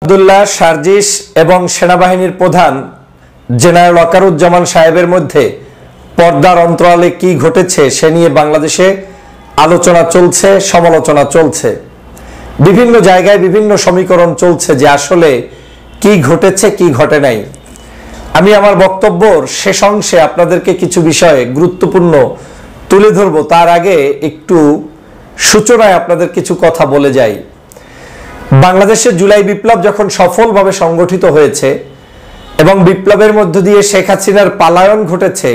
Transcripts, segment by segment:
আব্দুল্লাহ সার্জিস এবং সেনাবাহিনীর প্রধান জেনারেল ওয়াকারুজ্জামান সাহেবের মধ্যে পর্দার অন্তরালে কি ঘটেছে সে নিয়ে বাংলাদেশে আলোচনা চলছে, সমালোচনা চলছে। বিভিন্ন জায়গায় বিভিন্ন সমীকরণ চলছে যে আসলে কি ঘটেছে কি ঘটে নাই। আমি আমার বক্তব্যের শেষ অংশে আপনাদেরকে কিছু বিষয়ে গুরুত্বপূর্ণ তুলে ধরব। তার আগে একটু সূচনায় আপনাদের কিছু কথা বলে যাই। বাংলাদেশের জুলাই বিপ্লব যখন সফলভাবে সংগঠিত হয়েছে এবং বিপ্লবের মধ্য দিয়ে শেখ হাসিনার পালায়ন ঘটেছে,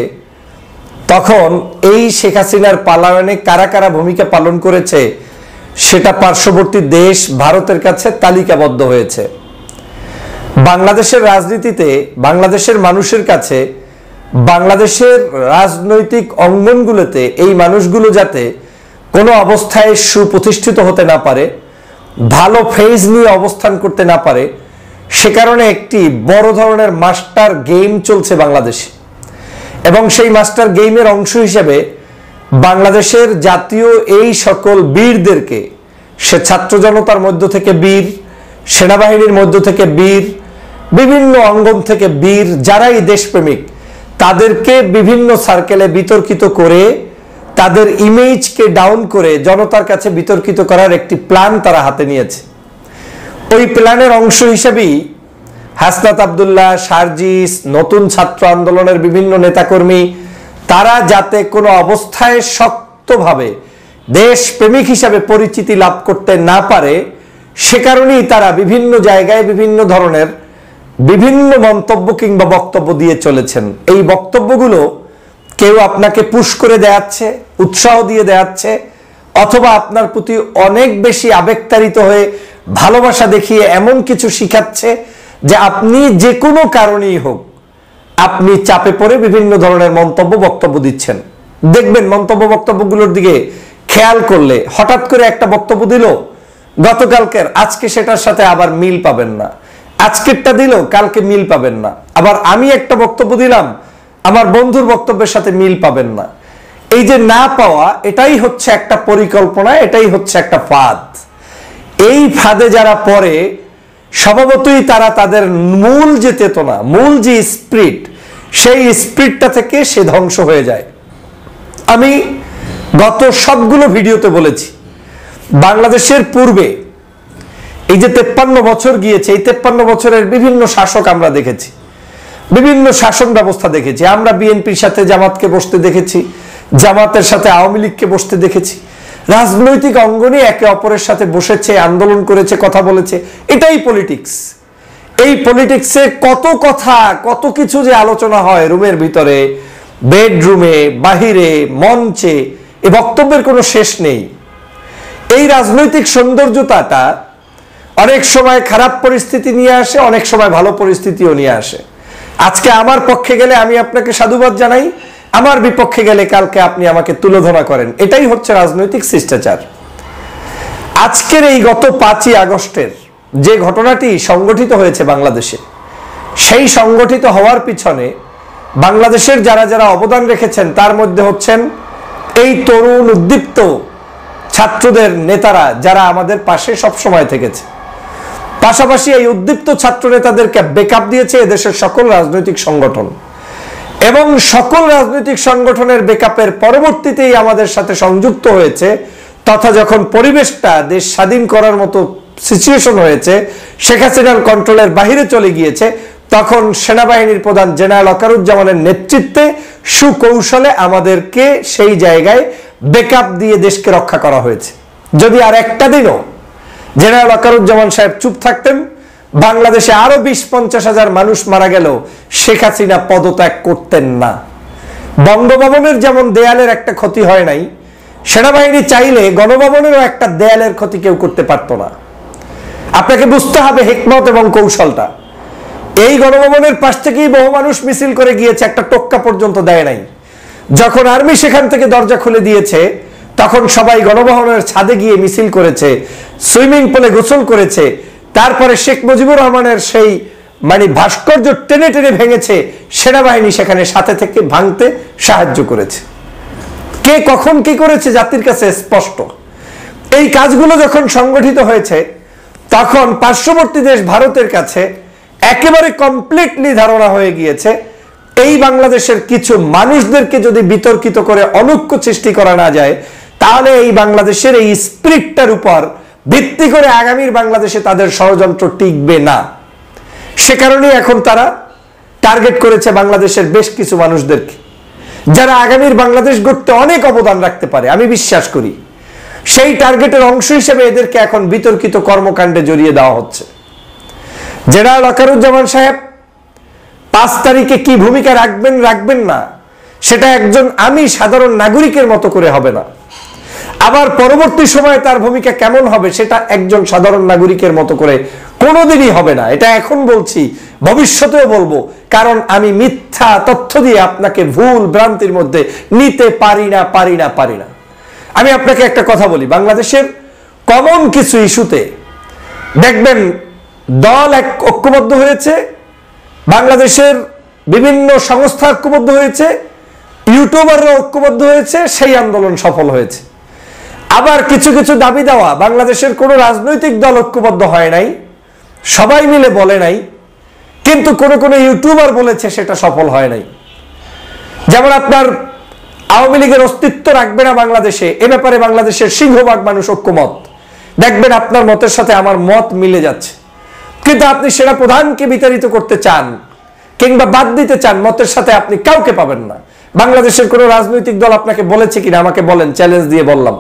তখন এই শেখ হাসিনার পালায়নে কারা কারা ভূমিকা পালন করেছে সেটা পার্শ্ববর্তী দেশ ভারতের কাছে তালিকাবদ্ধ হয়েছে। বাংলাদেশের রাজনীতিতে বাংলাদেশের মানুষের কাছে বাংলাদেশের রাজনৈতিক অঙ্গনগুলোতে এই মানুষগুলো যাতে কোনো অবস্থায় সুপ্রতিষ্ঠিত হতে না পারে, ভালো ফেজ নিয়ে অবস্থান করতে না পারে, সে কারণে একটি বড় ধরনের মাস্টার গেম চলছে বাংলাদেশে। এবং সেই মাস্টার গেমের অংশ হিসেবে বাংলাদেশের জাতীয় এই সকল বীরদেরকে, সে ছাত্র জনতার মধ্য থেকে বীর, সেনাবাহিনীর মধ্য থেকে বীর, বিভিন্ন অঙ্গন থেকে বীর, যারাই দেশপ্রেমিক, তাদেরকে বিভিন্ন সার্কেলে বিতর্কিত করে তাদের ইমেজকে ডাউন করে জনতার কাছে বিতর্কিত করার একটি প্ল্যান তারা হাতে নিয়েছে। ওই প্ল্যানের অংশ হিসেবেই হাসনাত আব্দুল্লাহ, সার্জিস, নতুন ছাত্র আন্দোলনের বিভিন্ন নেতাকর্মী, তারা যাতে কোনো অবস্থায় শক্তভাবে দেশপ্রেমিক হিসাবে পরিচিতি লাভ করতে না পারে, সে কারণেই তারা বিভিন্ন জায়গায় বিভিন্ন ধরনের বিভিন্ন মন্তব্য কিংবা বক্তব্য দিয়ে চলেছেন। এই বক্তব্যগুলো কেউ আপনাকে পুশ করে দেয়াচ্ছে, উৎসাহ দিয়ে দেয়াচ্ছে, অথবা আপনার প্রতি অনেক বেশি আবেগতাড়িত হয়ে ভালোবাসা দেখিয়ে এমন কিছু শিখাচ্ছে যে আপনি যে কোনো কারণেই হোক আপনি চাপে পড়ে বিভিন্ন ধরনের মন্তব্য বক্তব্য দিচ্ছেন। দেখবেন মন্তব্য বক্তব্যগুলোর দিকে খেয়াল করলে হঠাৎ করে একটা বক্তব্য দিল গতকালকের, আজকে সেটার সাথে আবার মিল পাবেন না। আজকেরটা দিল, কালকে মিল পাবেন না। আবার আমি একটা বক্তব্য দিলাম, আমার বন্ধুর বক্তব্যের সাথে মিল পাবেন না। এই যে না পাওয়া, এটাই হচ্ছে একটা পরিকল্পনা, এটাই হচ্ছে একটা ফাঁদ। এই ফাঁদে যারা পড়ে স্বভাবতই তারা তাদের মূল যে চেতনা, মূল যে স্পিরিট, সেই স্পিরিটটা থেকে সে ধ্বংস হয়ে যায়। আমি গত সবগুলো ভিডিওতে বলেছি, বাংলাদেশের পূর্বে এই যে 53 বছর গিয়েছে, এই 53 বছরের বিভিন্ন শাসক আমরা দেখেছি, বিভিন্ন শাসন ব্যবস্থা দেখেছি। আমরা বিএনপির সাথে জামাতকে বসতে দেখেছি, জামাতের সাথে আওয়ামী লীগকে বসতে দেখেছি। রাজনৈতিক অঙ্গনে একে অপরের সাথে বসেছে, আন্দোলন করেছে, কথা বলেছে। এটাই পলিটিক্স। এই পলিটিক্সে কত কথা, কত কিছু যে আলোচনা হয় রুমের ভিতরে, বেডরুমে, বাহিরে, মঞ্চে, এ বক্তব্যের কোনো শেষ নেই। এই রাজনৈতিক সৌন্দর্যতাটা অনেক সময় খারাপ পরিস্থিতি নিয়ে আসে, অনেক সময় ভালো পরিস্থিতিও নিয়ে আসে। আজকে আমার পক্ষে গেলে আমি আপনাকে সাধুবাদ জানাই, আমার বিপক্ষে গেলে কালকে আপনি আমাকে তুলোধনা করেন। এটাই হচ্ছে রাজনৈতিক শিষ্টাচার। আজকের এই গত 5ই আগস্টের যে ঘটনাটি সংগঠিত হয়েছে বাংলাদেশে, সেই সংগঠিত হওয়ার পিছনে বাংলাদেশের যারা যারা অবদান রেখেছেন তার মধ্যে হচ্ছেন এই তরুণ উদ্দীপ্ত ছাত্রদের নেতারা, যারা আমাদের পাশে সবসময় থেকেছে। পাশাপাশি এই উদ্দীপ্ত ছাত্র নেতাদেরকে ব্যাকআপ দিয়েছে এদেশের সকল রাজনৈতিক সংগঠন, এবং সকল রাজনৈতিক সংগঠনের ব্যাকআপের পরবর্তীতেই আমাদের সাথে সংযুক্ত হয়েছে, তথা যখন পরিবেশটা দেশ স্বাধীন করার মতো সিচুয়েশন হয়েছে, শেখ হাসিনার কন্ট্রোলের বাহিরে চলে গিয়েছে, তখন সেনাবাহিনীর প্রধান জেনারেল ওয়াকারুজ্জামানের নেতৃত্বে সুকৌশলে আমাদেরকে সেই জায়গায় ব্যাকআপ দিয়ে দেশকে রক্ষা করা হয়েছে। যদি আর একটা দিনও জেনারেল ওয়াকারুজ্জামান সাহেব চুপ থাকতেন, বাংলাদেশে আরো 20-50 হাজার মানুষ মারা গেল, শেখ হাসিনা পদত্যাগ করতেন না। বঙ্গভবনের যেমন দেয়ালের একটা ক্ষতি হয় নাই, সেনাবাহিনী চাইলে গণভবনেরও একটা দেয়ালের ক্ষতি কেউ করতে পারত না। আপনাকে বুঝতে হবে হিকমত এবং কৌশলটা। এই গণভবনের পাশ থেকেই বহু মানুষ মিছিল করে গিয়েছে, একটা টোক্কা পর্যন্ত দেয় নাই। যখন আর্মি সেখান থেকে দরজা খুলে দিয়েছে, তখন সবাই গণভবনের ছাদে গিয়ে মিছিল করেছে, সুইমিং পুলে গোসল করেছে। তারপরে শেখ মুজিবুর রহমানের সেই ভাস্কর্য টেনে টেনে ভেঙেছে, সেনাবাহিনী সেখানে সাথে থেকে ভাঙতে সাহায্য করেছে। কে কখন কি করেছে জাতির কাছে স্পষ্ট। এই কাজগুলো যখন সংগঠিত হয়েছে, তখন পার্শ্ববর্তী দেশ ভারতের কাছে একেবারে কমপ্লিটলি ধারণা হয়ে গিয়েছে এই বাংলাদেশের কিছু মানুষদেরকে যদি বিতর্কিত করে অনৈক্য সৃষ্টি করা না যায়, তাহলে এই বাংলাদেশের এই স্পিরিটটার উপর ভিত্তি করে আগামীর বাংলাদেশে তাদের ষড়যন্ত্র টিকবে না। সে কারণে এখন তারা টার্গেট করেছে বাংলাদেশের বেশ কিছু মানুষদেরকে, যারা আগামীর বাংলাদেশ গড়তে অনেক অবদান রাখতে পারে আমি বিশ্বাস করি। সেই টার্গেটের অংশ হিসেবে এদেরকে এখন বিতর্কিত কর্মকাণ্ডে জড়িয়ে দেওয়া হচ্ছে। জেনারেল ওয়াকারুজ্জামান সাহেব 5 তারিখে কি ভূমিকা রাখবেন না, সেটা একজন আমি সাধারণ নাগরিকের মতো করে হবে না। আবার পরবর্তী সময়ে তার ভূমিকা কেমন হবে সেটা একজন সাধারণ নাগরিকের মতো করে কোনোদিনই হবে না। এটা এখন বলছি, ভবিষ্যতেও বলবো, কারণ আমি মিথ্যা তথ্য দিয়ে আপনাকে ভুল ভ্রান্তির মধ্যে নিতে পারি না। আমি আপনাকে একটা কথা বলি, বাংলাদেশের কমন কিছু ইস্যুতে দেখবেন দল ঐক্যবদ্ধ হয়েছে, বাংলাদেশের বিভিন্ন সংস্থা ঐক্যবদ্ধ হয়েছে, ইউটিউবাররা ঐক্যবদ্ধ হয়েছে, সেই আন্দোলন সফল হয়েছে। আবার কিছু কিছু দাবি দেওয়া বাংলাদেশের কোনো রাজনৈতিক দল ঐক্যবদ্ধ হয় নাই, সবাই মিলে বলে নাই, কিন্তু কোনো ইউটিউবার বলেছে সেটা সফল হয় নাই। যেমন আপনার আওয়ামী লীগের অস্তিত্ব রাখবে না বাংলাদেশে, এ ব্যাপারে বাংলাদেশের সিংহভাগ মানুষ ঐক্যমত। দেখবেন আপনার মতের সাথে আমার মত মিলে যাচ্ছে, কিন্তু আপনি সেনা প্রধানকে বিতাড়িত করতে চান কিংবা বাদ দিতে চান, মতের সাথে আপনি কাউকে পাবেন না। বাংলাদেশের কোনো রাজনৈতিক দল আপনাকে বলেছে কিনা আমাকে বলেন, চ্যালেঞ্জ দিয়ে বললাম।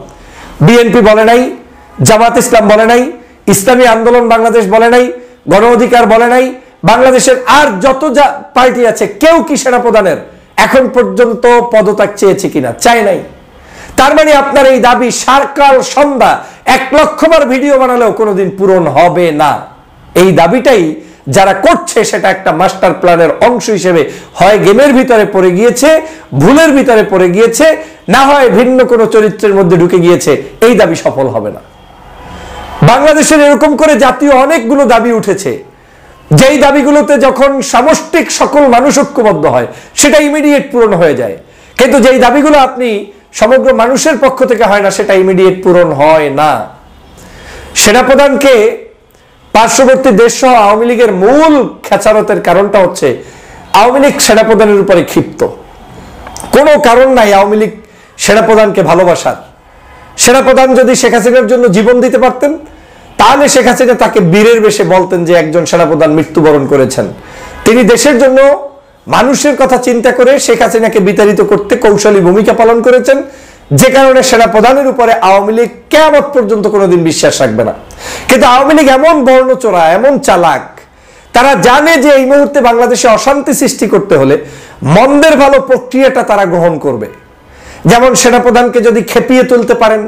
বিএনপি বলে নাই, জামাত ইসলাম বলে নাই, ইসলামী আন্দোলন বাংলাদেশ বলে নাই, গণ অধিকার বলে নাই, বাংলাদেশের আর যত পার্টি আছে কেউ কি সেনাপ্রধানের এখন পর্যন্ত পদত্যাগ চেয়েছে কিনা? চায় নাই। তার মানে আপনার এই দাবি সকাল সন্ধ্যা 1 লক্ষ বার ভিডিও বানালেও কোনোদিন পূরণ হবে না। এই দাবিটাই যারা করছে সেটা একটা মাস্টার প্ল্যানের অংশ হিসেবে হয় গেমের ভিতরে পড়ে গিয়েছে, ভুলের ভিতরে পড়ে গিয়েছে, না হয় ভিন্ন কোনো চরিত্রের মধ্যে ঢুকে গিয়েছে। এই দাবি সফল হবে না। বাংলাদেশের এরকম করে জাতীয় অনেকগুলো দাবি উঠেছে, যেই দাবিগুলোতে যখন সামষ্টিক সকল মানুষ ঐক্যবদ্ধ হয় সেটা ইমিডিয়েট পূরণ হয়ে যায়, কিন্তু যেই দাবিগুলো আপনি সমগ্র মানুষের পক্ষ থেকে হয় না সেটা ইমিডিয়েট পূরণ হয় না। সেনাপ্রধানকে পার্শ্ববর্তী দেশ সহ আওয়ামী লীগের মূল খেচারতের কারণটা হচ্ছে আওয়ামী লীগ সেনাপ্রধানের উপরে ক্ষিপ্ত। কোনো কারণ নাই আওয়ামী লীগ সেনাপ্রধানকে ভালোবাসার। সেনাপ্রধান যদি শেখ হাসিনার জন্য জীবন দিতে পারতেন, তাহলে শেখ হাসিনা তাকে বীরের বেশে বলতেন যে একজন সেনাপ্রধান মৃত্যুবরণ করেছেন। তিনি দেশের জন্য মানুষের কথা চিন্তা করে শেখ হাসিনাকে বিতাড়িত করতে কৌশলী ভূমিকা পালন করেছেন, যে কারণে সেনাপ্রধানের উপরে আওয়ামী লীগ কিয়ামত পর্যন্ত কোনোদিন বিশ্বাস রাখবে না। কিন্তু আওয়ামী লীগ এমন বর্ণচোরা, এমন চালাক, তারা জানে যে এই মুহূর্তে বাংলাদেশে অশান্তি সৃষ্টি করতে হলে মন্দের ভালো প্রক্রিয়াটা তারা গ্রহণ করবে। যেমন সেনাপ্রধানকে যদি খেপিয়ে তুলতে পারেন,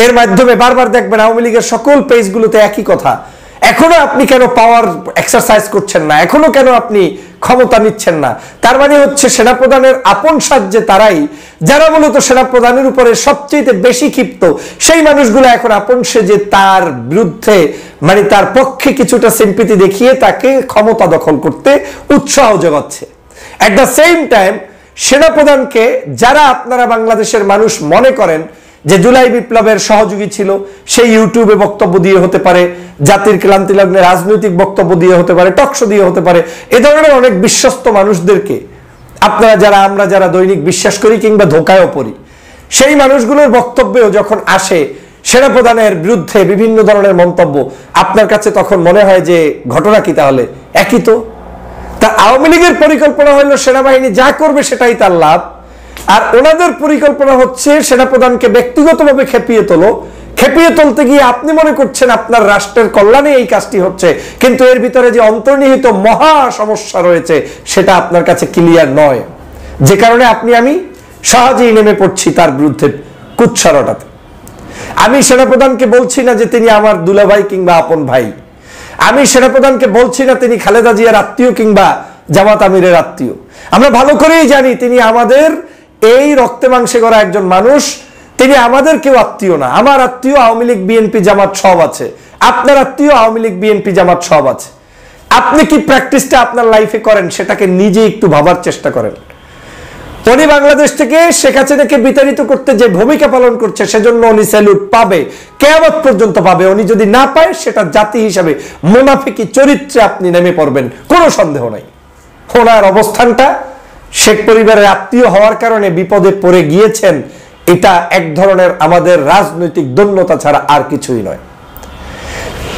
এর মাধ্যমে বারবার দেখবেন আওয়ামী লীগের সকল পেজগুলোতে একই কথা, এখনো আপনি কেন পাওয়ার এক্সারসাইজ করছেন না, এখনো কেন আপনি ক্ষমতা নিচ্ছেন না। তার মানে হচ্ছে সেনাপ্রধানের আপন সাহায্যে তারাই, যারা মূলত সেনাপ্রধানের উপরে সবচেয়ে বেশি ক্ষিপ্ত, সেই মানুষগুলো এখন আপন সেজে তার বিরুদ্ধে মানে তার পক্ষে কিছুটা সিম্পিতি দেখিয়ে তাকে ক্ষমতা দখল করতে উৎসাহ যোগাচ্ছে। এট দ্য সেম টাইম সেনাপ্রধানকে যারা আপনারা বাংলাদেশের মানুষ মনে করেন যে জুলাই বিপ্লবের সহযোগী ছিল, সেই ইউটিউবে বক্তব্য দিয়ে হতে পারে, জাতির ক্লান্তি লগ্নে রাজনৈতিক বক্তব্য দিয়ে হতে পারে, টকশো দিয়ে হতে পারে, এ ধরনের অনেক বিশ্বস্ত মানুষদেরকে আপনারা যারা, আমরা যারা দৈনিক বিশ্বাস করি কিংবা ধোকায়ও পড়ি, সেই মানুষগুলোর বক্তব্যেও যখন আসে সেনাপ্রধানের বিরুদ্ধে বিভিন্ন ধরনের মন্তব্য, আপনার কাছে তখন মনে হয় যে ঘটনা কি তাহলে একই তো। তা আওয়ামী লীগের পরিকল্পনা হলো সেনাবাহিনী যা করবে সেটাই তার লাভ, আর ওনাদের পরিকল্পনা হচ্ছে সেনাপ্রধানকে ব্যক্তিগতভাবে খেপিয়ে তোলো। খেপিয়ে তুলতে গিয়ে আপনি মনে করছেন আপনার রাষ্ট্রের কল্যাণে এই কাজটি হচ্ছে, কিন্তু এর ভিতরে যে অন্তর্নিহিত মহা সমস্যা রয়েছে সেটা আপনার কাছে ক্লিয়ার নয়, যে কারণে আমি সহজেই নেমে পড়ছি তার বিরুদ্ধে কুৎসা রটাতে। আমি সেনাপ্রধানকে বলছি না যে তিনি আমার দুলাভাই কিংবা আপন ভাই, আমি সেনাপ্রধানকে বলছি না তিনি খালেদা জিয়ার আত্মীয় কিংবা জামাত আমিরের আত্মীয়। আমরা ভালো করেই জানি তিনি আমাদের এই রক্তে মাংসে গড়া একজন মানুষ, তিনি আমাদের কেউ আত্মীয় না। আমার আত্মীয় আওয়ামী লীগ বিএনপি জামাত সব আছে, আপনার আত্মীয় আওয়ামী লীগ বিএনপি জামাত সব আছে। আপনি কি প্র্যাকটিসটা আপনার লাইফে করেন সেটাকে নিজে একটু ভাবার চেষ্টা করেন। উনি বাংলাদেশ থেকে শেখ হাসিনাকে বিতাড়িত করতে যে ভূমিকা পালন করছে সেজন্য উনি স্যালুট পাবে, কিয়ামত পর্যন্ত পাবে। উনি যদি না পায় সেটা জাতি হিসাবে মুনাফিকি চরিত্রে আপনি নেমে পড়বেন, কোনো সন্দেহ নাই। ওনার অবস্থানটা শেখ পরিবারের আত্মীয় হওয়ার কারণে বিপদে পড়ে গিয়েছেন, এটা এক ধরনের আমাদের রাজনৈতিক দৈন্যতা ছাড়া আর কিছুই নয়।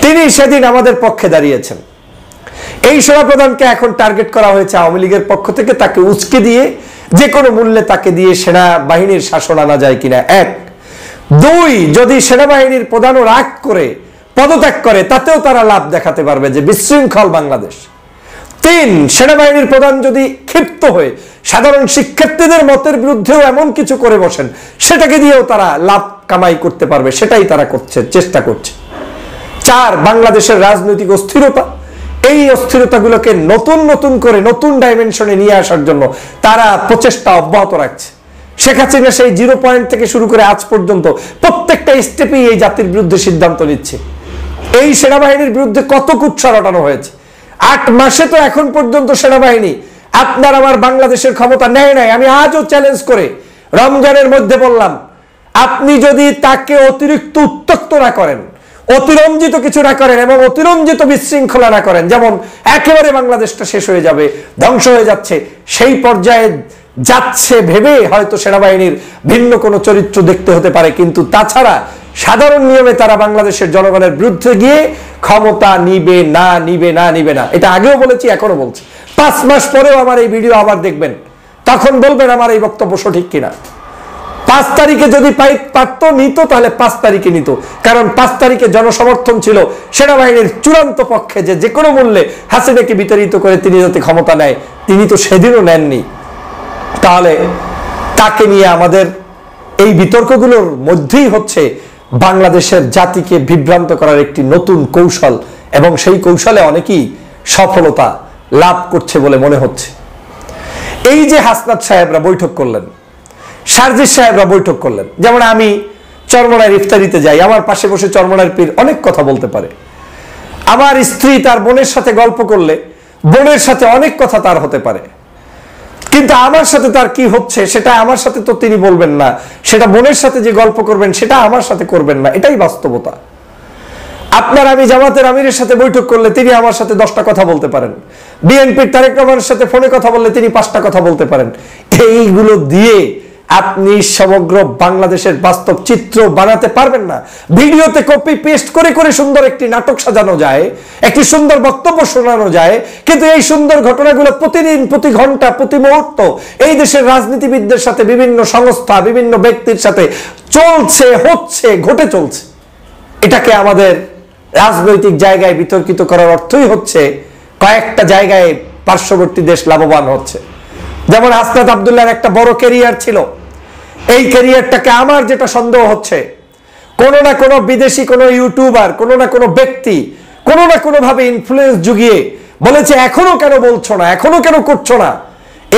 তিনি সেদিন আমাদের পক্ষে দাঁড়িয়েছেন। এই সেনাপ্রধানকে এখন টার্গেট করা হয়েছে আওয়ামী লীগের পক্ষ থেকে, তাকে উস্কে দিয়ে যে কোনো মূল্যে তাকে দিয়ে সেনাবাহিনীর শাসন আনা যায় কিনা, এক। দুই, যদি সেনাবাহিনীর প্রধানও রাগ করে পদত্যাগ করে তাতেও তারা লাভ দেখাতে পারবে যে বিশৃঙ্খল বাংলাদেশ। তিন, সেনাবাহিনীর প্রধান যদি ক্ষিপ্ত হয়ে সাধারণ শিক্ষার্থীদের মতের বিরুদ্ধেও এমন কিছু করে বসেন সেটাকে দিয়েও তারা লাভ কামাই করতে পারবে, সেটাই তারা করছে, চেষ্টা করছে। চার, বাংলাদেশের রাজনৈতিক অস্থিরতা, এই অস্থিরতাগুলোকে নতুন নতুন করে নতুন ডাইমেনশনে নিয়ে আসার জন্য তারা প্রচেষ্টা অব্যাহত রাখছে। শেখ হাসিনা সেই 0 পয়েন্ট থেকে শুরু করে আজ পর্যন্ত প্রত্যেকটা স্টেপেই এই জাতির বিরুদ্ধে সিদ্ধান্ত নিচ্ছে। এই সেনাবাহিনীর বিরুদ্ধে কত কুৎসা রটানো হয়েছে। 8 মাসে তো এখন পর্যন্ত সেনাবাহিনী আপনার আমার বাংলাদেশের ক্ষমতা নেয় নাই। আমি আজও চ্যালেঞ্জ করে রমজানের মধ্যে বললাম, আপনি যদি তাকে অতিরিক্ত উত্তক্ত না করেন, অতিরঞ্জিত কিছু না করেন এবং অতিরঞ্জিত বিশৃঙ্খলা না করেন, যেমন একেবারে বাংলাদেশটা শেষ হয়ে যাবে, ধ্বংস হয়ে যাচ্ছে, সেই পর্যায়ে যাচ্ছে ভেবে হয়তো সেনাবাহিনীর ভিন্ন কোনো চরিত্র দেখতে হতে পারে, কিন্তু তাছাড়া সাধারণ নিয়মে তারা বাংলাদেশের জনগণের বিরুদ্ধে গিয়ে ক্ষমতা নিবে না, নিবে না, নিবে না। এটা আগেও বলেছি, এখনো বলছি। 5 মাস পরেও আমার এই ভিডিও আবার দেখবেন, তখন বলবেন আমার এই বক্তব্য সঠিক কিনা। 5 তারিখে যদি পারত নিত তাহলে 5 তারিখে নিত, কারণ 5 তারিখে জনসমর্থন ছিল সেনাবাহিনীর চূড়ান্ত পক্ষে যে কোনো মূল্যে হাসিনাকে বিতাড়িত করে তিনি যাতে ক্ষমতা নেয়। তিনি তো সেদিনও নেননি। তাহলে তাকে নিয়ে আমাদের এই বিতর্কগুলোর মধ্যেই হচ্ছে বাংলাদেশের জাতিকে বিভ্রান্ত করার একটি নতুন কৌশল, এবং সেই কৌশলে অনেকেই সফলতা লাভ করছে বলে মনে হচ্ছে। এই যে হাসনাত সাহেবরা বৈঠক করলেন, সার্জিস সাহেবরা বৈঠক করলেন, যেমন আমি চরমনার ইফতারিতে যাই, আমার পাশে বসে চরমনার পীর অনেক কথা বলতে পারে। আমার স্ত্রী তার বোনের সাথে গল্প করলে বোনের সাথে অনেক কথা তার হতে পারে, কিন্তু আমার সাথে তার কি হচ্ছে সেটা আমার সাথে তো তিনি বলবেন না, সেটা বোনের সাথে যে গল্প করবেন সেটা আমার সাথে করবেন না, এটাই বাস্তবতা। আপনার আমি জামাতের আমিরের সাথে বৈঠক করলে তিনি আমার সাথে 10টা কথা বলতে পারেন, বিএনপির তারেক রহমানের সাথে ফোনে কথা বললে তিনি 5টা কথা বলতে পারেন। এইগুলো দিয়ে আপনি সমগ্র বাংলাদেশের বাস্তব চিত্র বানাতে পারবেন না। ভিডিওতে কপি পেস্ট করে করে সুন্দর একটি নাটক সাজানো যায়, একটি সুন্দর বক্তব্য শোনানো যায়, কিন্তু এই সুন্দর ঘটনাগুলো প্রতিদিন, প্রতি ঘন্টা, প্রতি মুহূর্ত এই দেশের রাজনীতিবিদদের সাথে, বিভিন্ন সংস্থা, বিভিন্ন ব্যক্তির সাথে চলছে, হচ্ছে, ঘটে চলছে। এটাকে আমাদের রাজনৈতিক জায়গায় বিতর্কিত করার অর্থই হচ্ছে কয়েকটা জায়গায় পার্শ্ববর্তী দেশ লাভবান হচ্ছে। যেমন হাসনাত আব্দুল্লাহর একটা বড় ক্যারিয়ার ছিল, এই ক্যারিয়ারটাকে আমার যেটা সন্দেহ হচ্ছে, কোনো না কোনো বিদেশি কোনো ইউটিউবার, কোনো না কোনো ব্যক্তি কোনো না কোনো ভাবে ইনফ্লুয়েন্স জুগিয়ে বলেছে এখনো কেন বলছো না, এখনো কেন করছো না।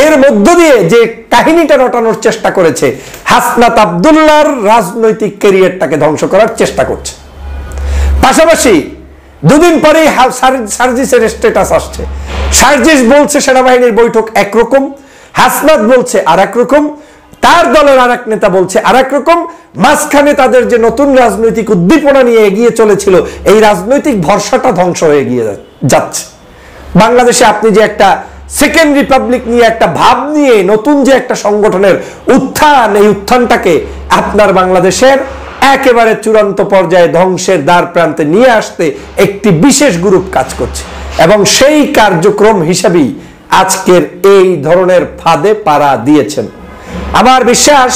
এর মধ্য দিয়ে যে কাহিনীটা রটানোর চেষ্টা করেছে, হাসনাত আব্দুল্লাহর রাজনৈতিক ক্যারিয়ারটাকে ধ্বংস করার চেষ্টা করছে। পাশাপাশি দুদিন পরেই সার্জিসের স্ট্যাটাস আসছে। সার্জিস বলছে সেনাবাহিনীর বৈঠক একরকম, হাসনাত বলছে আর এক রকম, তার দলের আর এক নেতা বলছে আর এক রকম। মাঝখানে তাদের যে নতুন রাজনৈতিক উদ্দীপনা নিয়ে এগিয়ে চলেছিল, এই রাজনৈতিক ভরসাটা ধ্বংস হয়ে গিয়ে যাচ্ছে। বাংলাদেশে আপনি যে একটা সেকেন্ড রিপাবলিক নিয়ে একটা ভাব নিয়ে নতুন যে একটা সংগঠনের উত্থান, এই উত্থানটাকে আপনার বাংলাদেশের একেবারে চূড়ান্ত পর্যায়ে ধ্বংসের দ্বার প্রান্তে নিয়ে আসতে একটি বিশেষ গ্রুপ কাজ করছে, এবং সেই কার্যক্রম হিসাবেই আজকের এই ধরনের ফাঁদে পাড়া দিয়েছেন। আমার বিশ্বাস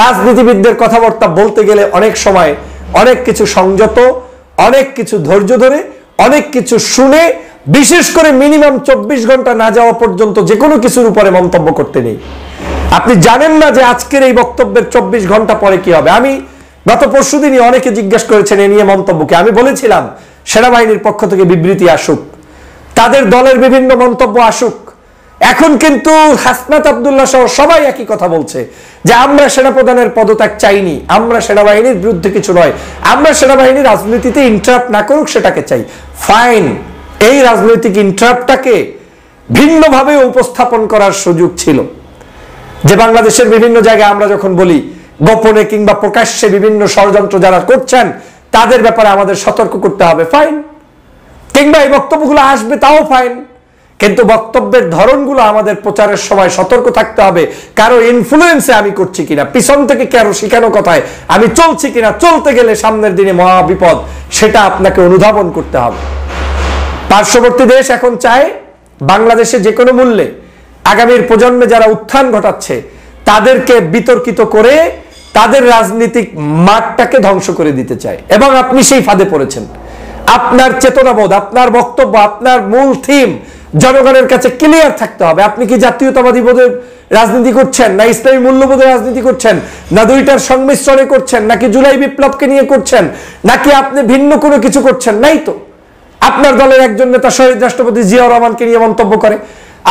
রাজনীতিবিদদের কথাবার্তা বলতে গেলে অনেক সময় অনেক কিছু সংযত, অনেক কিছু ধৈর্য ধরে, অনেক কিছু শুনে, বিশেষ করে মিনিমাম 24 ঘন্টা না যাওয়া পর্যন্ত যে কোনো কিছুর উপরে মন্তব্য করতে নেই। আপনি জানেন না যে আজকের এই বক্তব্যের 24 ঘন্টা পরে কি হবে। আমি গত পরশুদিনই অনেকে জিজ্ঞাসা করেছেন এ নিয়ে মন্তব্যকে, আমি বলেছিলাম সেনাবাহিনীর পক্ষ থেকে বিবৃতি আসুক, তাদের দলের বিভিন্ন মন্তব্য আসুক। এখন কিন্তু হাসনাত আব্দুল্লাহ সহ সবাই একই কথা বলছে যে আমরা সেনাপ্রধানের পদত্যাগ চাইনি, আমরা সেনাবাহিনীর বিরুদ্ধে কিছু নয়, আমরা সেনাবাহিনীর রাজনীতিতে ইন্টারাপ্ট না করুক সেটাকে চাই। ফাইন, এই রাজনৈতিক ইন্টারাপ্টটাকে ভিন্নভাবে উপস্থাপন করার সুযোগ ছিল। যে বাংলাদেশের বিভিন্ন জায়গায় আমরা যখন বলি গোপনে কিংবা প্রকাশ্যে বিভিন্ন ষড়যন্ত্র যারা করছেন তাদের ব্যাপারে আমাদের সতর্ক করতে হবে, ফাইন, কিংবা এই বক্তব্যগুলো আসবে তাও ফাইন, কিন্তু বক্তব্যের ধরনগুলো আমাদের প্রচারের সময় সতর্ক থাকতে হবে। কারো ইনফ্লুয়েন্সে আমি করছি কিনা, পিছন থেকে কারো শিখানো কথায় আমি চলছি কিনা, চলতে গেলে সামনের দিনে মহা বিপদ, সেটা আপনাকে অনুধাবন করতে হবে। পার্শ্ববর্তী দেশ এখন চায় বাংলাদেশে যে কোনো মূল্যে আগামীর প্রজন্মে যারা উত্থান ঘটাচ্ছে তাদেরকে বিতর্কিত করে তাদের রাজনৈতিক মাঠটাকে ধ্বংস করে দিতে চায়, এবং আপনি সেই ফাঁদে পড়েছেন। আপনার চেতনাবোধ, আপনার বক্তব্য, আপনার মূল থিম জনগণের কাছে ক্লিয়ার থাকতে হবে। আপনি কি জাতীয়তাবাদী বোধের রাজনীতি করছেন, না ইসলামী মূল্যবোধের রাজনীতি করছেন, না দুইটার সংমিশ্রণে করছেন, নাকি জুলাই বিপ্লবকে নিয়ে করছেন, নাকি আপনি ভিন্ন কোনো কিছু করছেন? নাই তো। আপনার দলের একজন নেতা শহীদ রাষ্ট্রপতি জিয়াউর রহমানকে নিয়ে মন্তব্য করে,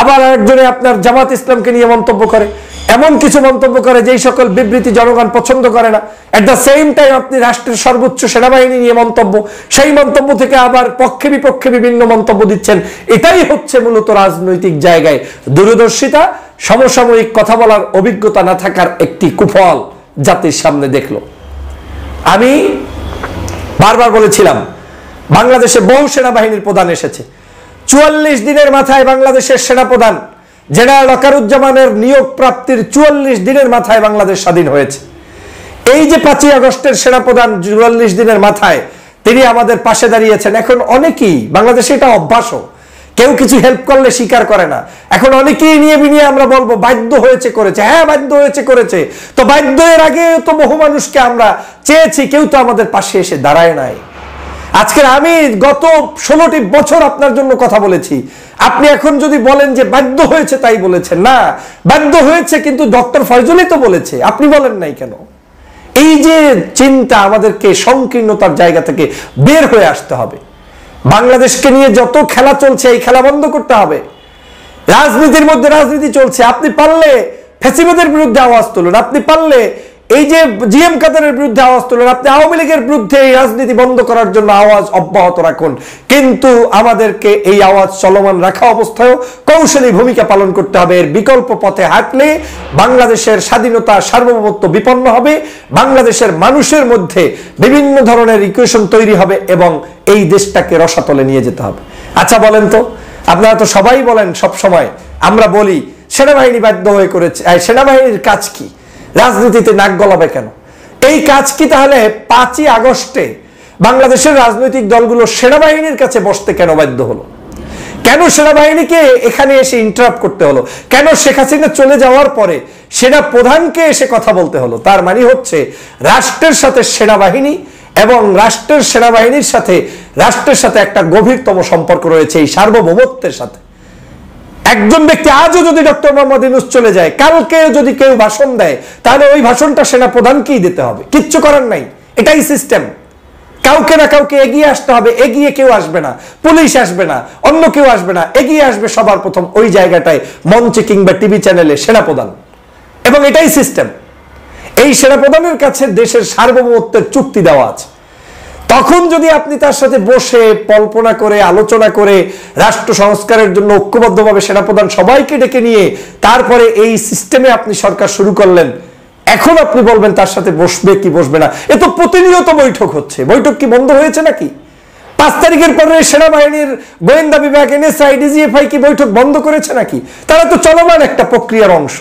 আবার আরেকজনে আপনার জামাত ইসলামকে নিয়ে মন্তব্য করে, এমন কিছু মন্তব্য করে যেই সকল বিবৃতি জনগণ পছন্দ করে না। এট দ্য সেম টাইম আপনি রাষ্ট্রের সর্বোচ্চ সেনাবাহিনী নিয়ে মন্তব্য, সেই মন্তব্য থেকে আবার পক্ষে বিপক্ষে বিভিন্ন মন্তব্য দিচ্ছেন। এটাই হচ্ছে মূলত রাজনৈতিক জায়গায় দূরদর্শিতা, সমসাময়িক কথা বলার অভিজ্ঞতা না থাকার একটি কুফল জাতির সামনে দেখলো। আমি বারবার বলেছিলাম বাংলাদেশে বহু সেনাবাহিনীর প্রধান এসেছে, 44 দিনের মাথায় বাংলাদেশের সেনাপ্রধান জেনারেল ওয়াকারুজ্জামানের নিয়োগ প্রাপ্তির 44 দিনের মাথায় বাংলাদেশ স্বাধীন হয়েছে। এই যে 5ই আগস্টের সেনাপ্রধান 44 দিনের মাথায় তিনি আমাদের পাশে দাঁড়িয়েছেন। এখন অনেকেই বাংলাদেশে এটা অভ্যাসও, কেউ কিছু হেল্প করলে স্বীকার করে না। এখন অনেকেই নিয়ে বিনিয়ে আমরা বলবো বাধ্য হয়েছে করেছে, হ্যাঁ বাধ্য হয়েছে করেছে, তো বাধ্য এর আগে তো বহু মানুষকে আমরা চেয়েছি, কেউ তো আমাদের পাশে এসে দাঁড়ায় নাই। আজকের আমি গত 16টি বছর আপনার জন্য কথা বলেছি, আপনি এখন যদি বলেন যে বাধ্য হয়েছে তাই বলেছেন, না বাধ্য হয়েছে কিন্তু ডক্টর ফয়জলই তো বলেছে, আপনি বলেন নাই কেন? এই যে চিন্তা, আমাদেরকে সংকীর্ণতার জায়গা থেকে বের হয়ে আসতে হবে। বাংলাদেশকে নিয়ে যত খেলা চলছে এই খেলা বন্ধ করতে হবে। রাজনীতির মধ্যে রাজনীতি চলছে, আপনি পারলে ফ্যাসিবাদের বিরুদ্ধে আওয়াজ তুলুন, আপনি পারলে এই যে জিএম কাদেরের বিরুদ্ধে আওয়াজ তুলেন, আপনি আওয়ামী লীগের বিরুদ্ধে এই রাজনীতি বন্ধ করার জন্য আওয়াজ অব্যাহত রাখুন, কিন্তু আমাদেরকে এই আওয়াজ চলমান রাখা অবস্থায়ও কৌশলী ভূমিকা পালন করতে হবে। এর বিকল্প পথে হাঁটলে বাংলাদেশের স্বাধীনতা সার্বভৌমত্ব বিপন্ন হবে, বাংলাদেশের মানুষের মধ্যে বিভিন্ন ধরনের ইকুয়েশন তৈরি হবে এবং এই দেশটাকে রসাতলে নিয়ে যেতে হবে। আচ্ছা বলেন তো, আপনারা তো সবাই বলেন সব সময়, আমরা বলি সেনাবাহিনী বাধ্য হয়ে করেছে, সেনাবাহিনীর কাজ কি? রাজনীতিতে নাক গলাবে কেন? এই কাজ কি তাহলে 5ই আগস্টে বাংলাদেশের রাজনৈতিক দলগুলো সেনাবাহিনীর কাছে বসতে কেন বাধ্য হলো? কেন সেনাবাহিনীকে এখানে এসে ইন্টারাপ্ট করতে হলো? কেন শেখ হাসিনা চলে যাওয়ার পরে সেনা প্রধানকে এসে কথা বলতে হলো? তার মানে হচ্ছে রাষ্ট্রের সাথে সেনাবাহিনী এবং রাষ্ট্রের সেনাবাহিনীর সাথে রাষ্ট্রের সাথে একটা গভীরতম সম্পর্ক রয়েছে, এই সার্বভৌমত্বের সাথে। একজন ব্যক্তি আজও যদি ডক্টর মোহাম্মদ ইউনূস চলে যায়, কালকে যদি কেউ ভাষণ দেয়, তাহলে ওই ভাষণটা সেনা প্রধানকেই দিতে হবে, কিচ্ছু করার নাই। এটাই সিস্টেম। কাউকে না কাউকে এগিয়ে আসতে হবে, এগিয়ে কেউ আসবে না, পুলিশ আসবে না, অন্য কেউ আসবে না, এগিয়ে আসবে সবার প্রথম ওই জায়গাটায় মঞ্চে কিংবা টিভি চ্যানেলে সেনাপ্রধান, এবং এটাই সিস্টেম। এই সেনাপ্রধানের কাছে দেশের সার্বভৌমত্বের চুক্তি দেওয়া আছে। তখন যদি আপনি তার সাথে বসে কল্পনা করে আলোচনা করে রাষ্ট্র সংস্কারের জন্য ঐক্যবদ্ধভাবে সেনাপ্রধান সবাইকে ডেকে নিয়ে তারপরে এই সিস্টেমে আপনি সরকার শুরু করলেন, এখন আপনি বলবেন তার সাথে বসবে কি বসবে না? এ তো প্রতিনিয়ত বৈঠক হচ্ছে, বৈঠক কি বন্ধ হয়েছে নাকি? 5 তারিখের পরে সেনাবাহিনীর গোয়েন্দা বিভাগ এনএসআই ডিজিএফআই কি বৈঠক বন্ধ করেছে নাকি? তারা তো চলমান একটা প্রক্রিয়ার অংশ।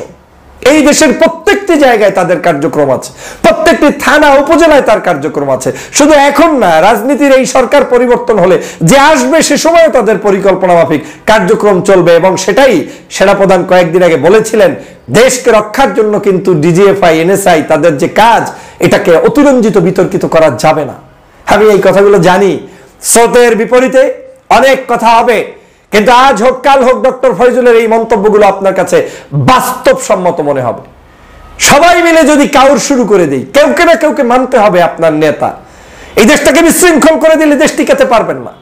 এই দেশের প্রত্যেকটি জায়গায় তাদের কার্যক্রম আছে, প্রত্যেকটি থানা উপজেলায় তার কার্যক্রম আছে। শুধু এখন না, রাজনীতির এই সরকার পরিবর্তন হলে যে আসবে সে সময় তাদের পরিকল্পনা মাফিক কার্যক্রম চলবে, এবং সেটাই সেনাপ্রধান কয়েকদিন আগে বলেছিলেন। দেশকে রক্ষার জন্য কিন্তু ডিজিএফআই এনএসআই তাদের যে কাজ, এটাকে অতিরঞ্জিত বিতর্কিত করা যাবে না। আমি এই কথাগুলো জানি, স্রোতের বিপরীতে অনেক কথা হবে, কিন্তু আজ হোক কাল হোক ডক্টর ফয়জুলের এই মন্তব্যগুলো আপনার কাছে বাস্তবসম্মত মনে হবে। সবাই মিলে যদি কাউর শুরু করে দেই, কেউকে না কাউকে মানতে হবে আপনার নেতা। এই দেশটাকে বিশৃঙ্খল করে দিলে দেশ টিকাতে পারবেন না।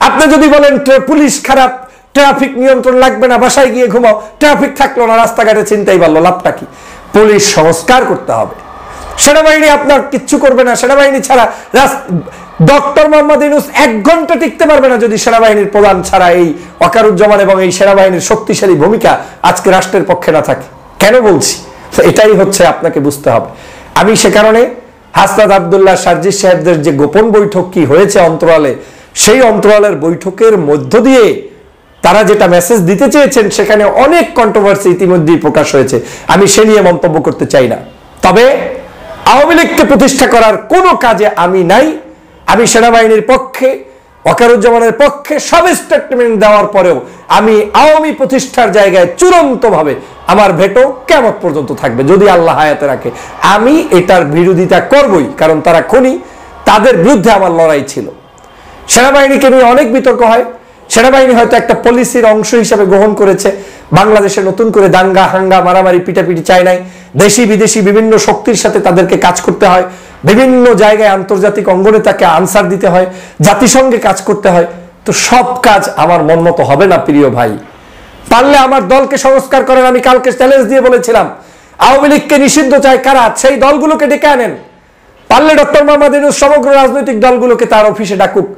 আপনি যদি বলেন পুলিশ খারাপ, ট্রাফিক নিয়ন্ত্রণ লাগবে না, বাসায় গিয়ে ঘুমাও, ট্রাফিক থাকলো না, রাস্তাঘাটে চিন্তাই পারলো, লাভটা কি? পুলিশ সংস্কার করতে হবে। সেনাবাহিনী আপনার কিচ্ছু করবে না। সেনাবাহিনী ছাড়া ডক্টর মোহাম্মদ ইউনূস 1 ঘন্টা টিকতে পারবে না যদি সেনাবাহিনীর প্রধান ছাড়া এই ওয়াকারুজ্জামান এবং এই সেনাবাহিনীর শক্তিশালী ভূমিকা আজকে রাষ্ট্রের পক্ষে না থাকে। কেন বলছি? এটাই হচ্ছে আপনাকে বুঝতে হবে। আমি সে কারণে হাসনাত আব্দুল্লাহ সার্জিস সাহেবদের যে গোপন বৈঠক কি হয়েছে অন্তরালে, সেই অন্তরালের বৈঠকের মধ্য দিয়ে তারা যেটা মেসেজ দিতে চেয়েছেন সেখানে অনেক কন্ট্রোভার্সি ইতিমধ্যেই প্রকাশ হয়েছে, আমি সে নিয়ে মন্তব্য করতে চাই না। তবে আওয়ামী লীগকে প্রতিষ্ঠা করার কোনো কাজে আমি নাই। আমি সেনাবাহিনীর পক্ষে, ওয়াকারুজ্জামানের পক্ষে সব স্টেটমেন্ট দেওয়ার পরেও আমি আওয়ামী প্রতিষ্ঠার জায়গায় চূড়ান্তভাবে আমার ভেটো কিয়ামত পর্যন্ত থাকবে, যদি আল্লাহ হায়াতে রাখে। আমি এটার বিরোধিতা করবই, কারণ তারা খুনি, তাদের বিরুদ্ধে আমার লড়াই ছিল। সেনাবাহিনীকে নিয়ে অনেক বিতর্ক হয়। সেনাবাহিনী হয়তো একটা পলিসির অংশ হিসাবে গ্রহণ করেছে, বাংলাদেশে নতুন করে দাঙ্গা হাঙ্গা মারামারি পিটাপিটি চায় নাই। দেশি বিদেশি বিভিন্ন শক্তির সাথে তাদেরকে কাজ করতে হয়, বিভিন্ন জায়গায় আন্তর্জাতিক অঙ্গনে তাকে আনসার দিতে হয়, জাতিসংঘে কাজ করতে হয়। তো সব কাজ আমার মন মতো হবে না প্রিয় ভাই। পারলে আমার দলকে সংস্কার করেন। আমি কালকে চ্যালেঞ্জ দিয়ে বলেছিলাম, আওয়ামী লীগকে নিষিদ্ধ চায় কারা, সেই দলগুলোকে ডেকে আনেন। পারলে ডক্টর মোহাম্মদ ইউনূস সমগ্র রাজনৈতিক দলগুলোকে তার অফিসে ডাকুক,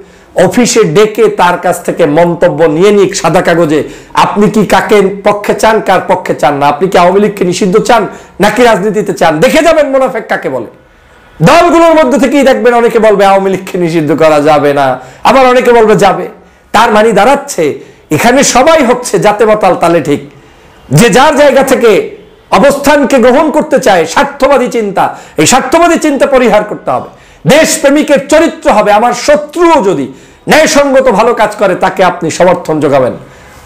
অফিসে ডেকে তার কাছ থেকে মন্তব্য নিয়ে নিক সাদা কাগজে। আপনি কি কাকে পক্ষে চান, কার পক্ষে চান না, আপনি কি আওয়ামী লীগকে নিষিদ্ধ চান নাকি রাজনীতিতে চান, দেখে যাবেন মুনাফেক কাকে বলে। দলগুলোর মধ্যে থেকেই দেখবেন অনেকে বলবে আওয়ামী লীগকে নিষিদ্ধ করা যাবে না, আবার অনেকে বলবে যাবে। তার মানে দাঁড়াচ্ছে এখানে সবাই হচ্ছে জাতে মাতাল তালে ঠিক, যে যার জায়গা থেকে অবস্থানকে গ্রহণ করতে চায়। স্বার্থবাদী চিন্তা, এই স্বার্থবাদী চিন্তা পরিহার করতে হবে। দেশপ্রেমিকের চরিত্র হবে, আমার শত্রুও যদি ন্যায়সঙ্গত ভালো কাজ করে তাকে আপনি সমর্থন যোগাবেন।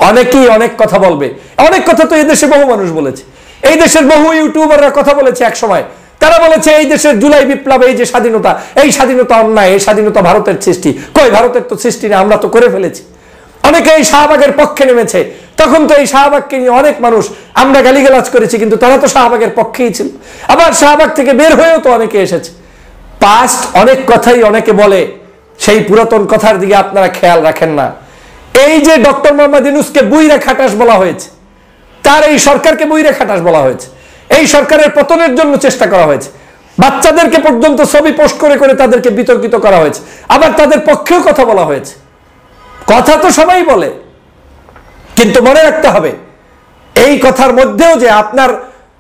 অনেকেই অনেক কথা বলবে, অনেক কথা তো এই দেশে বহু মানুষ বলেছে, এই দেশের বহু ইউটিউবাররা কথা বলেছে এক সময়। তারা বলেছে এই দেশের জুলাই বিপ্লব, এই যে স্বাধীনতা, এই স্বাধীনতা অন্যায়, এই স্বাধীনতা ভারতের সৃষ্টি। কই, ভারতের তো সৃষ্টি না, আমরা তো করে ফেলেছি। অনেকে এই শাহবাগের পক্ষে নেমেছে, তখন তো এই শাহবাগকে নিয়ে অনেক মানুষ আমরা গালিগালাজ করেছি, কিন্তু তারা তো শাহবাগের পক্ষেই ছিল। আবার শাহবাগ থেকে বের হয়েও তো অনেকে এসেছে। পাস্ট অনেক কথাই অনেকে বলে, সেই পুরাতন কথার দিকে আপনারা খেয়াল রাখেন না। এই যে ডক্টর মোহাম্মদ ইউনূসকে বুইরা খাটাস বলা হয়েছে, তার এই সরকারকে বুইরা খাটাস বলা হয়েছে, এই সরকারের পতনের জন্য চেষ্টা করা হয়েছে। বাচ্চাদেরকে পর্যন্ত ছবি পোস্ট করে করে তাদেরকে বিতর্কিত করা হয়েছে, আবার তাদের পক্ষেও কথা বলা হয়েছে। কথা তো সবাই বলে, কিন্তু মনে রাখতে হবে এই কথার মধ্যেও যে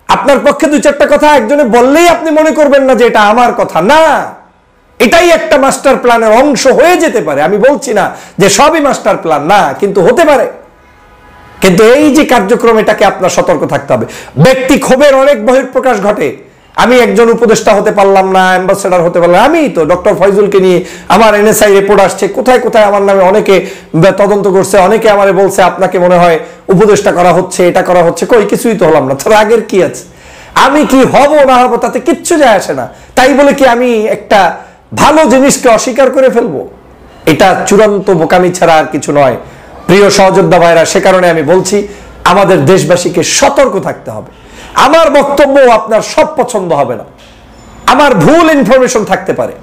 আপনার পক্ষে দু চারটা কথা একজনে বললেই আপনি মনে করবেন না যে এটা আমার কথা না। এটাই একটা মাস্টার প্ল্যানের অংশ হয়ে যেতে পারে। আমি বলছি না যে সবই মাস্টার প্ল্যান না, কিন্তু হতে পারে। কিন্তু এই যে কার্যক্রম, এটাকে আপনার সতর্ক থাকতে হবে। ব্যক্তি ক্ষোভের অনেক বহিঃপ্রকাশ ঘটে। আমি একজন উপদেষ্টা হতে পারলাম না, অ্যাম্বাসেডর হতে পারলাম, আমি তো ডক্টর ফয়জুলকে নিয়ে আমার এনএসআই রিপোর্ট আসছে, কোথায় কোথায় আমার নামে অনেকে তদন্ত করছে, অনেকে আমারে বলছে আপনাকে মনে হয় উপদেষ্টা করা হচ্ছে, এটা করা হচ্ছে। কই, কিছুই তো হলাম না। তার আগের কি আছে? আমি কি হব না হব তাতে কিচ্ছু যায় আসে না। তাই বলে কি আমি একটা ভালো জিনিসকে অস্বীকার করে ফেলবো? এটা চূড়ান্ত বোকামি ছাড়া আর কিছু নয় প্রিয় সহযোদ্ধা ভাইরা। সে কারণে আমি বলছি আমাদের দেশবাসীকে সতর্ক থাকতে হবে। আমার বক্তব্য আপনার সব পছন্দ হবে না, আমার ভুল ইনফরমেশন থাকতে পারে,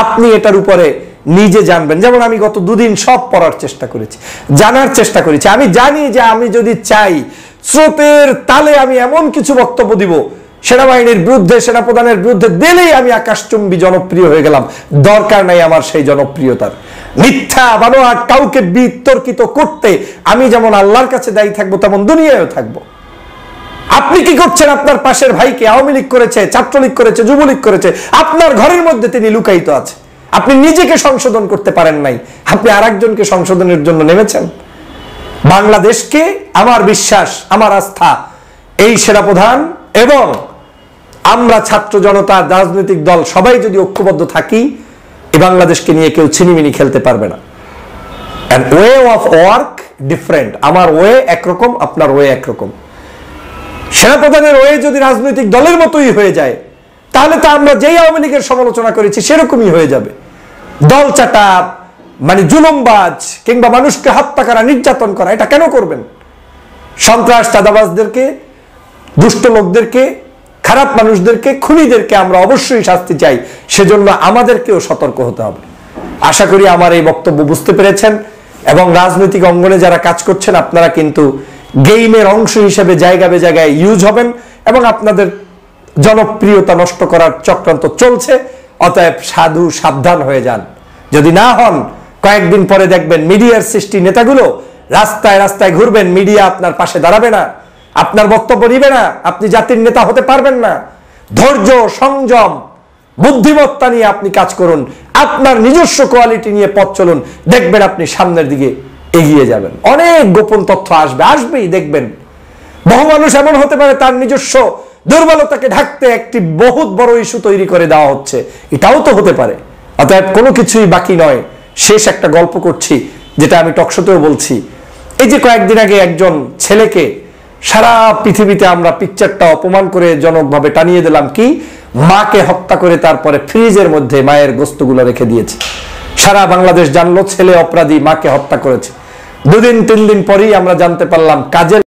আপনি এটার উপরে নিজে জানবেন। যেমন আমি গত দুদিন সব পড়ার চেষ্টা করেছি, জানার চেষ্টা করেছি। আমি জানি যে আমি যদি চাই স্রোতের তালে আমি এমন কিছু বক্তব্য দিব সেনাবাহিনীর বিরুদ্ধে, সেনাপ্রধানের বিরুদ্ধে, দিলেই আমি আকাশচুম্বী জনপ্রিয় হয়ে গেলাম। দরকার নাই আমার সেই জনপ্রিয়তার। মিথ্যা বানোয়াট কাউকে বিতর্কিত করতে আমি যেমন আল্লাহর কাছে দায়ী থাকবো, তেমন দুনিয়ায়ও থাকবো। আপনি কি করছেন? আপনার পাশের ভাইকে আওয়ামী লীগ করেছে, ছাত্রলীগ করেছে, যুবলীগ করেছে, আপনার ঘরের মধ্যে তিনি লুকায়িত আছে। আপনি নিজেকে সংশোধন করতে পারেন নাই, আপনি আরেকজনকে সংশোধনের জন্য নেমেছেন। বাংলাদেশকে, আমার বিশ্বাস, আমার আস্থা, এই সেনাপ্রধান এবং আমরা ছাত্র জনতা, রাজনৈতিক দল সবাই যদি ঐক্যবদ্ধ থাকি, এই বাংলাদেশকে নিয়ে কেউ ছিনিমিনি খেলতে পারবে না। And way of work different. আমার ওয়ে একরকম, আপনার ওয়ে একরকম। সেনাপ্রধানের ওয়ে যদি রাজনৈতিক দলের মতোই হয়ে যায়, তাহলে তো আমরা যেই আওয়ামী লীগের সমালোচনা করেছি সেরকমই হয়ে যাবে। দল চাটা, মানে জুলুমবাজ, কিংবা মানুষকে হত্যা করা, নির্যাতন করা, এটা কেন করবেন? সন্ত্রাস, চাঁদাবাজদেরকে, দুষ্ট লোকদেরকে, খারাপ মানুষদেরকে, খুনিদেরকে আমরা অবশ্যই শাস্তি চাই। সেজন্য আমাদেরকেও সতর্ক হতে হবে। আশা করি আমার এই বক্তব্য বুঝতে পেরেছেন, এবং রাজনৈতিক অঙ্গনে যারা কাজ করছেন আপনারা কিন্তু গেইমের অংশ হিসেবে জায়গা বে জায়গায় ইউজ হবেন, এবং আপনাদের জনপ্রিয়তা নষ্ট করার চক্রান্ত চলছে। অতএব সাধু সাবধান হয়ে যান। যদি না হন, কয়েকদিন পরে দেখবেন মিডিয়ার সৃষ্টি নেতাগুলো রাস্তায় রাস্তায় ঘুরবেন, মিডিয়া আপনার পাশে দাঁড়াবে না। আপনার বক্তব্য নিবে না, আপনি জাতির নেতা হতে পারবেন না। ধৈর্য, সংযম, বুদ্ধিমত্তা নিয়ে আপনি কাজ করুন, আপনার নিজস্ব কোয়ালিটি নিয়ে পথ চলুন, দেখবেন আপনি সামনের দিকে এগিয়ে যাবেন। অনেক গোপন তথ্য আসবেই দেখবেন। বহু মানুষ এমন হতে পারে তার নিজস্ব দুর্বলতাকে ঢাকতে একটি বহুত বড় ইস্যু তৈরি করে দেওয়া হচ্ছে, এটাও তো হতে পারে। অতএব কোনো কিছুই বাকি নয়। শেষ একটা গল্প করছি, যেটা আমি টকশোতেও বলছি। এই যে কয়েকদিন আগে একজন ছেলেকে সারা পৃথিবীতে আমরা পিকচারটা অপমান করে জনকভাবে টানিয়ে দিলাম, কি মাকে হত্যা করে তারপরে ফ্রিজের মধ্যে মায়ের গোস্তগুলো রেখে দিয়েছে। সারা বাংলাদেশ জানলো ছেলে অপরাধী, মাকে হত্যা করেছে। 2 দিন 3 দিন পরেই আমরা জানতে পারলাম কাজের